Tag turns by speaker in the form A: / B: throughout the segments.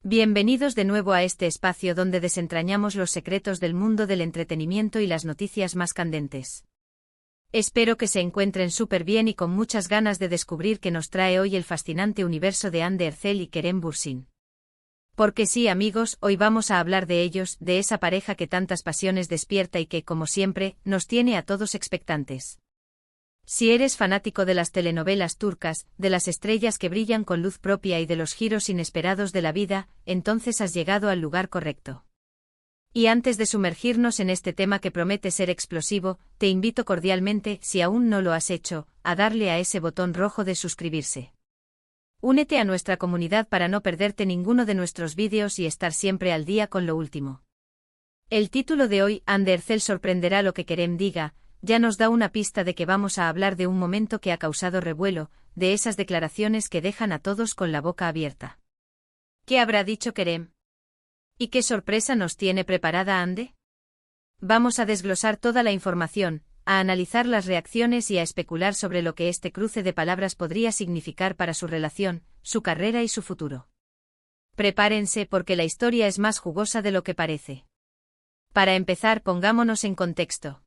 A: Bienvenidos de nuevo a este espacio donde desentrañamos los secretos del mundo del entretenimiento y las noticias más candentes. Espero que se encuentren súper bien y con muchas ganas de descubrir qué nos trae hoy el fascinante universo de Hande Erçel y Kerem Bürsin. Porque sí, amigos, hoy vamos a hablar de ellos, de esa pareja que tantas pasiones despierta y que, como siempre, nos tiene a todos expectantes. Si eres fanático de las telenovelas turcas, de las estrellas que brillan con luz propia y de los giros inesperados de la vida, entonces has llegado al lugar correcto. Y antes de sumergirnos en este tema que promete ser explosivo, te invito cordialmente, si aún no lo has hecho, a darle a ese botón rojo de suscribirse. Únete a nuestra comunidad para no perderte ninguno de nuestros vídeos y estar siempre al día con lo último. El título de hoy, Hande Erçel sorprenderá lo que Kerem diga, ya nos da una pista de que vamos a hablar de un momento que ha causado revuelo, de esas declaraciones que dejan a todos con la boca abierta. ¿Qué habrá dicho Kerem? ¿Y qué sorpresa nos tiene preparada Hande? Vamos a desglosar toda la información, a analizar las reacciones y a especular sobre lo que este cruce de palabras podría significar para su relación, su carrera y su futuro. Prepárense porque la historia es más jugosa de lo que parece. Para empezar, pongámonos en contexto.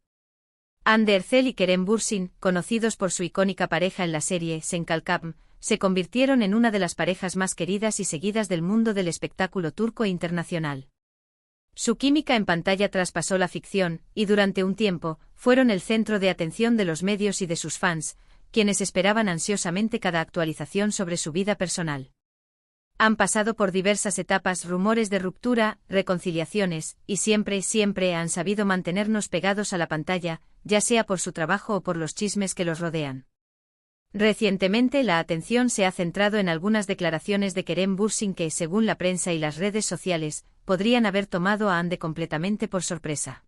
A: Hande Erçel y Kerem Bürsin, conocidos por su icónica pareja en la serie Sen Kalkam, se convirtieron en una de las parejas más queridas y seguidas del mundo del espectáculo turco e internacional. Su química en pantalla traspasó la ficción, y durante un tiempo, fueron el centro de atención de los medios y de sus fans, quienes esperaban ansiosamente cada actualización sobre su vida personal. Han pasado por diversas etapas, rumores de ruptura, reconciliaciones, y siempre han sabido mantenernos pegados a la pantalla, ya sea por su trabajo o por los chismes que los rodean. Recientemente la atención se ha centrado en algunas declaraciones de Kerem Bürsin que, según la prensa y las redes sociales, podrían haber tomado a Hande completamente por sorpresa.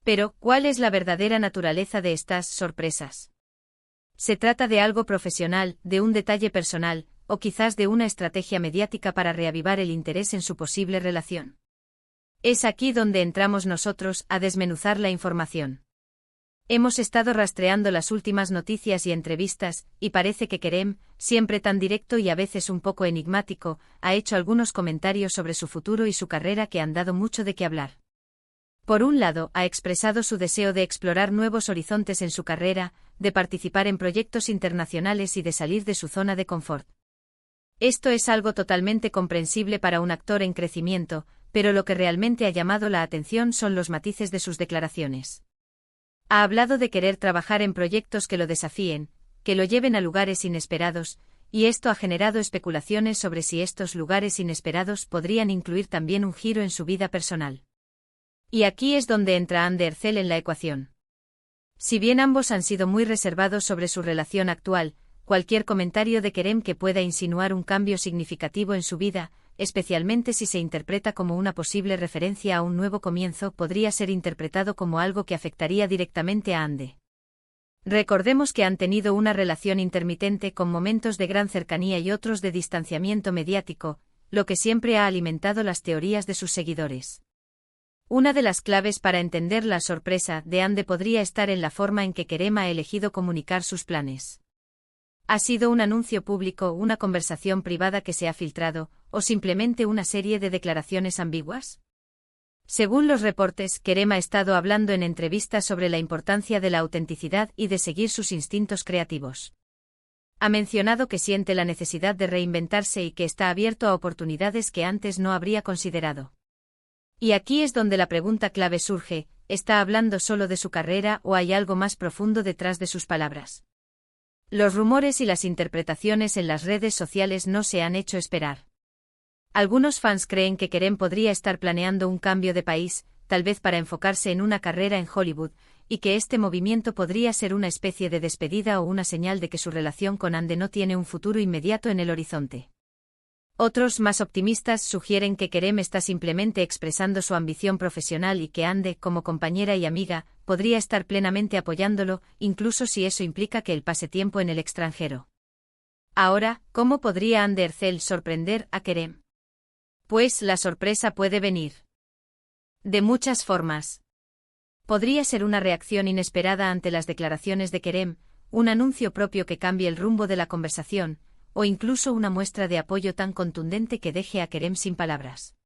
A: Pero, ¿cuál es la verdadera naturaleza de estas sorpresas? ¿Se trata de algo profesional, de un detalle personal, o quizás de una estrategia mediática para reavivar el interés en su posible relación? Es aquí donde entramos nosotros a desmenuzar la información. Hemos estado rastreando las últimas noticias y entrevistas, y parece que Kerem, siempre tan directo y a veces un poco enigmático, ha hecho algunos comentarios sobre su futuro y su carrera que han dado mucho de qué hablar. Por un lado, ha expresado su deseo de explorar nuevos horizontes en su carrera, de participar en proyectos internacionales y de salir de su zona de confort. Esto es algo totalmente comprensible para un actor en crecimiento, pero lo que realmente ha llamado la atención son los matices de sus declaraciones. Ha hablado de querer trabajar en proyectos que lo desafíen, que lo lleven a lugares inesperados, y esto ha generado especulaciones sobre si estos lugares inesperados podrían incluir también un giro en su vida personal. Y aquí es donde entra Hande Erçel en la ecuación. Si bien ambos han sido muy reservados sobre su relación actual, cualquier comentario de Kerem que pueda insinuar un cambio significativo en su vida, especialmente si se interpreta como una posible referencia a un nuevo comienzo, podría ser interpretado como algo que afectaría directamente a Hande. Recordemos que han tenido una relación intermitente con momentos de gran cercanía y otros de distanciamiento mediático, lo que siempre ha alimentado las teorías de sus seguidores. Una de las claves para entender la sorpresa de Hande podría estar en la forma en que Kerem ha elegido comunicar sus planes. ¿Ha sido un anuncio público, una conversación privada que se ha filtrado, o simplemente una serie de declaraciones ambiguas? Según los reportes, Kerem ha estado hablando en entrevistas sobre la importancia de la autenticidad y de seguir sus instintos creativos. Ha mencionado que siente la necesidad de reinventarse y que está abierto a oportunidades que antes no habría considerado. Y aquí es donde la pregunta clave surge: ¿está hablando solo de su carrera o hay algo más profundo detrás de sus palabras? Los rumores y las interpretaciones en las redes sociales no se han hecho esperar. Algunos fans creen que Kerem podría estar planeando un cambio de país, tal vez para enfocarse en una carrera en Hollywood, y que este movimiento podría ser una especie de despedida o una señal de que su relación con Hande no tiene un futuro inmediato en el horizonte. Otros, más optimistas, sugieren que Kerem está simplemente expresando su ambición profesional y que Hande, como compañera y amiga, podría estar plenamente apoyándolo, incluso si eso implica que él pase tiempo en el extranjero. Ahora, ¿cómo podría Hande Erçel sorprender a Kerem? Pues la sorpresa puede venir de muchas formas. Podría ser una reacción inesperada ante las declaraciones de Kerem, un anuncio propio que cambie el rumbo de la conversación, o incluso una muestra de apoyo tan contundente que deje a Kerem sin palabras.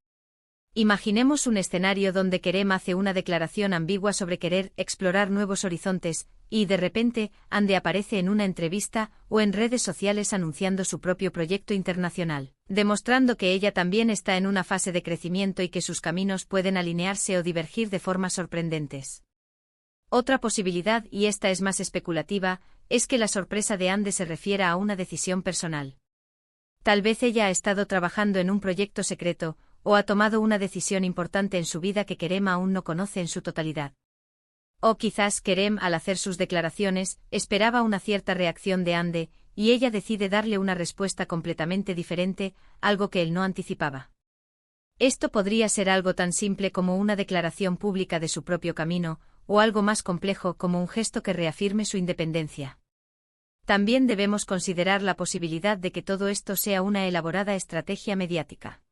A: Imaginemos un escenario donde Kerem hace una declaración ambigua sobre querer explorar nuevos horizontes, y de repente, Hande aparece en una entrevista o en redes sociales anunciando su propio proyecto internacional, demostrando que ella también está en una fase de crecimiento y que sus caminos pueden alinearse o divergir de formas sorprendentes. Otra posibilidad, y esta es más especulativa, es que la sorpresa de Hande se refiera a una decisión personal. Tal vez ella ha estado trabajando en un proyecto secreto, o ha tomado una decisión importante en su vida que Kerem aún no conoce en su totalidad. O quizás Kerem, al hacer sus declaraciones, esperaba una cierta reacción de Hande, y ella decide darle una respuesta completamente diferente, algo que él no anticipaba. Esto podría ser algo tan simple como una declaración pública de su propio camino, o algo más complejo como un gesto que reafirme su independencia. También debemos considerar la posibilidad de que todo esto sea una elaborada estrategia mediática.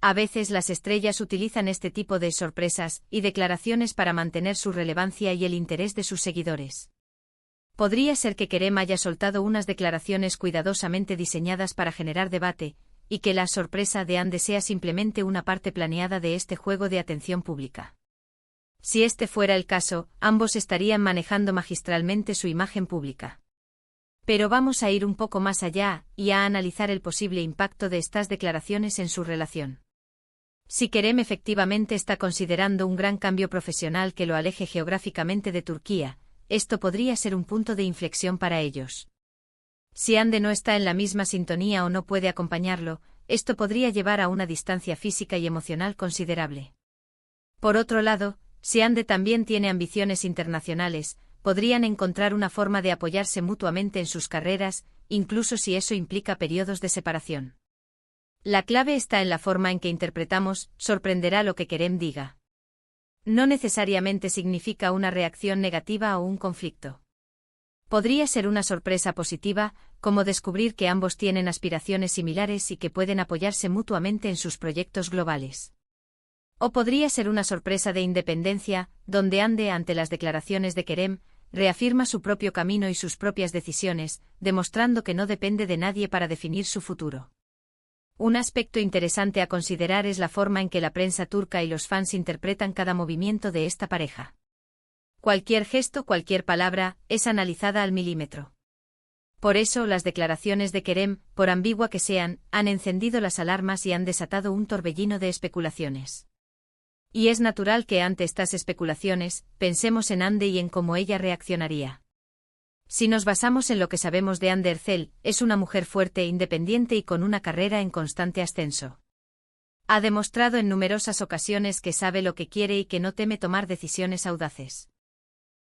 A: A veces las estrellas utilizan este tipo de sorpresas y declaraciones para mantener su relevancia y el interés de sus seguidores. Podría ser que Kerem haya soltado unas declaraciones cuidadosamente diseñadas para generar debate, y que la sorpresa de Hande sea simplemente una parte planeada de este juego de atención pública. Si este fuera el caso, ambos estarían manejando magistralmente su imagen pública. Pero vamos a ir un poco más allá, y a analizar el posible impacto de estas declaraciones en su relación. Si Kerem efectivamente está considerando un gran cambio profesional que lo aleje geográficamente de Turquía, esto podría ser un punto de inflexión para ellos. Si Hande no está en la misma sintonía o no puede acompañarlo, esto podría llevar a una distancia física y emocional considerable. Por otro lado, si Hande también tiene ambiciones internacionales, podrían encontrar una forma de apoyarse mutuamente en sus carreras, incluso si eso implica periodos de separación. La clave está en la forma en que interpretamos, sorprenderá lo que Kerem diga. No necesariamente significa una reacción negativa o un conflicto. Podría ser una sorpresa positiva, como descubrir que ambos tienen aspiraciones similares y que pueden apoyarse mutuamente en sus proyectos globales. O podría ser una sorpresa de independencia, donde Hande, ante las declaraciones de Kerem, reafirma su propio camino y sus propias decisiones, demostrando que no depende de nadie para definir su futuro. Un aspecto interesante a considerar es la forma en que la prensa turca y los fans interpretan cada movimiento de esta pareja. Cualquier gesto, cualquier palabra, es analizada al milímetro. Por eso, las declaraciones de Kerem, por ambigua que sean, han encendido las alarmas y han desatado un torbellino de especulaciones. Y es natural que ante estas especulaciones, pensemos en Hande y en cómo ella reaccionaría. Si nos basamos en lo que sabemos de Hande Erçel, es una mujer fuerte, independiente y con una carrera en constante ascenso. Ha demostrado en numerosas ocasiones que sabe lo que quiere y que no teme tomar decisiones audaces.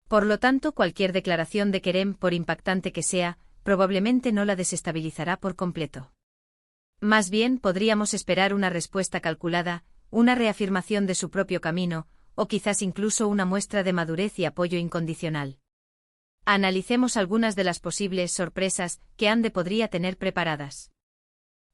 A: Por lo tanto, cualquier declaración de Kerem, por impactante que sea, probablemente no la desestabilizará por completo. Más bien, podríamos esperar una respuesta calculada, una reafirmación de su propio camino, o quizás incluso una muestra de madurez y apoyo incondicional. Analicemos algunas de las posibles sorpresas que Hande podría tener preparadas.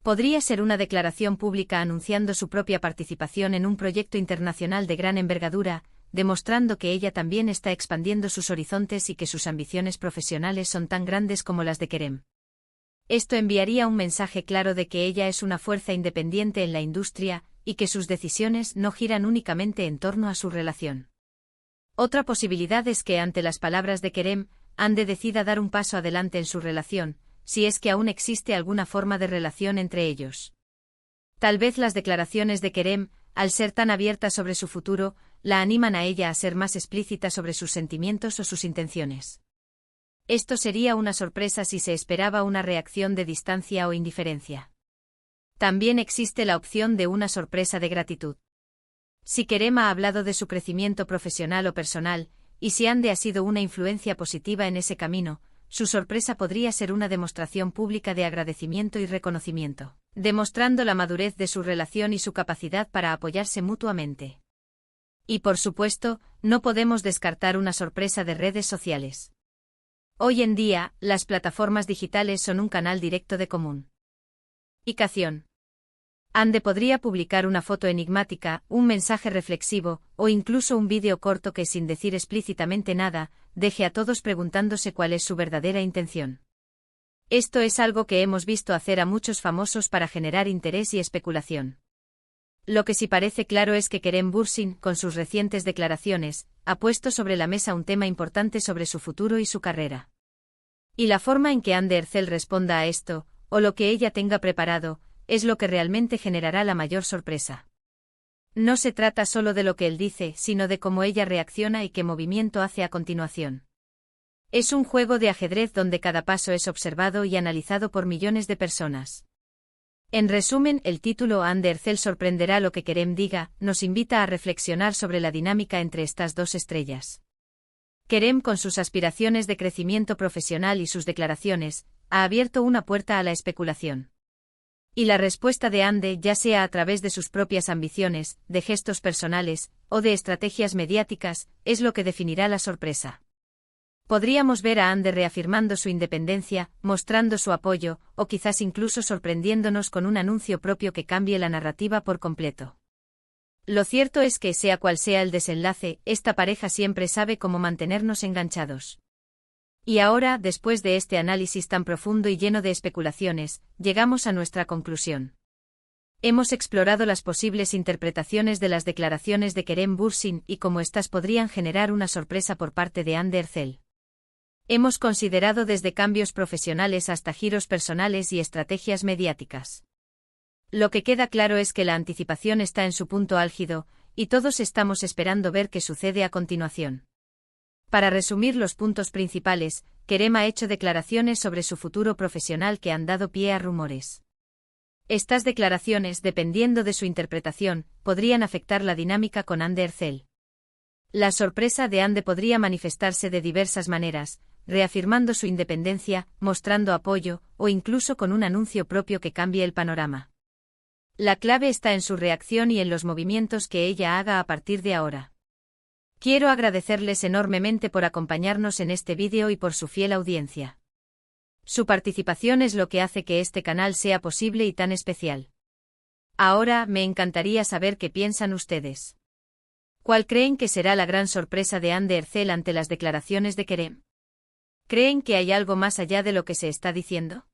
A: Podría ser una declaración pública anunciando su propia participación en un proyecto internacional de gran envergadura, demostrando que ella también está expandiendo sus horizontes y que sus ambiciones profesionales son tan grandes como las de Kerem. Esto enviaría un mensaje claro de que ella es una fuerza independiente en la industria, y que sus decisiones no giran únicamente en torno a su relación. Otra posibilidad es que ante las palabras de Kerem, Hande decida dar un paso adelante en su relación, si es que aún existe alguna forma de relación entre ellos. Tal vez las declaraciones de Kerem, al ser tan abiertas sobre su futuro, la animan a ella a ser más explícita sobre sus sentimientos o sus intenciones. Esto sería una sorpresa si se esperaba una reacción de distancia o indiferencia. También existe la opción de una sorpresa de gratitud. Si Kerem ha hablado de su crecimiento profesional o personal, y si Hande ha sido una influencia positiva en ese camino, su sorpresa podría ser una demostración pública de agradecimiento y reconocimiento, demostrando la madurez de su relación y su capacidad para apoyarse mutuamente. Y por supuesto, no podemos descartar una sorpresa de redes sociales. Hoy en día, las plataformas digitales son un canal directo de comunicación. Hande podría publicar una foto enigmática, un mensaje reflexivo, o incluso un vídeo corto que, sin decir explícitamente nada, deje a todos preguntándose cuál es su verdadera intención. Esto es algo que hemos visto hacer a muchos famosos para generar interés y especulación. Lo que sí parece claro es que Kerem Bürsin, con sus recientes declaraciones, ha puesto sobre la mesa un tema importante sobre su futuro y su carrera. Y la forma en que Hande Erçel responda a esto, o lo que ella tenga preparado, es lo que realmente generará la mayor sorpresa. No se trata solo de lo que él dice, sino de cómo ella reacciona y qué movimiento hace a continuación. Es un juego de ajedrez donde cada paso es observado y analizado por millones de personas. En resumen, el título Hande Erçel sorprenderá lo que Kerem diga, nos invita a reflexionar sobre la dinámica entre estas dos estrellas. Kerem, con sus aspiraciones de crecimiento profesional y sus declaraciones, ha abierto una puerta a la especulación. Y la respuesta de Hande, ya sea a través de sus propias ambiciones, de gestos personales, o de estrategias mediáticas, es lo que definirá la sorpresa. Podríamos ver a Hande reafirmando su independencia, mostrando su apoyo, o quizás incluso sorprendiéndonos con un anuncio propio que cambie la narrativa por completo. Lo cierto es que, sea cual sea el desenlace, esta pareja siempre sabe cómo mantenernos enganchados. Y ahora, después de este análisis tan profundo y lleno de especulaciones, llegamos a nuestra conclusión. Hemos explorado las posibles interpretaciones de las declaraciones de Kerem Bürsin y cómo éstas podrían generar una sorpresa por parte de Hande Erçel. Hemos considerado desde cambios profesionales hasta giros personales y estrategias mediáticas. Lo que queda claro es que la anticipación está en su punto álgido, y todos estamos esperando ver qué sucede a continuación. Para resumir los puntos principales, Kerem ha hecho declaraciones sobre su futuro profesional que han dado pie a rumores. Estas declaraciones, dependiendo de su interpretación, podrían afectar la dinámica con Hande Erçel. La sorpresa de Hande podría manifestarse de diversas maneras, reafirmando su independencia, mostrando apoyo, o incluso con un anuncio propio que cambie el panorama. La clave está en su reacción y en los movimientos que ella haga a partir de ahora. Quiero agradecerles enormemente por acompañarnos en este vídeo y por su fiel audiencia. Su participación es lo que hace que este canal sea posible y tan especial. Ahora, me encantaría saber qué piensan ustedes. ¿Cuál creen que será la gran sorpresa de Hande Erçel ante las declaraciones de Kerem? ¿Creen que hay algo más allá de lo que se está diciendo?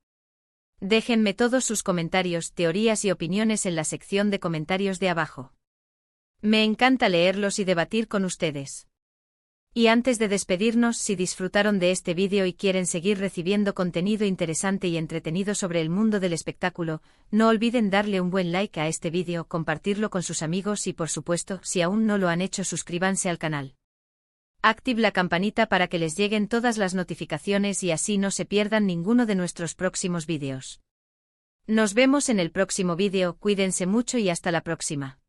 A: Déjenme todos sus comentarios, teorías y opiniones en la sección de comentarios de abajo. Me encanta leerlos y debatir con ustedes. Y antes de despedirnos, si disfrutaron de este vídeo y quieren seguir recibiendo contenido interesante y entretenido sobre el mundo del espectáculo, no olviden darle un buen like a este vídeo, compartirlo con sus amigos y por supuesto, si aún no lo han hecho, suscríbanse al canal. Active la campanita para que les lleguen todas las notificaciones y así no se pierdan ninguno de nuestros próximos vídeos. Nos vemos en el próximo vídeo, cuídense mucho y hasta la próxima.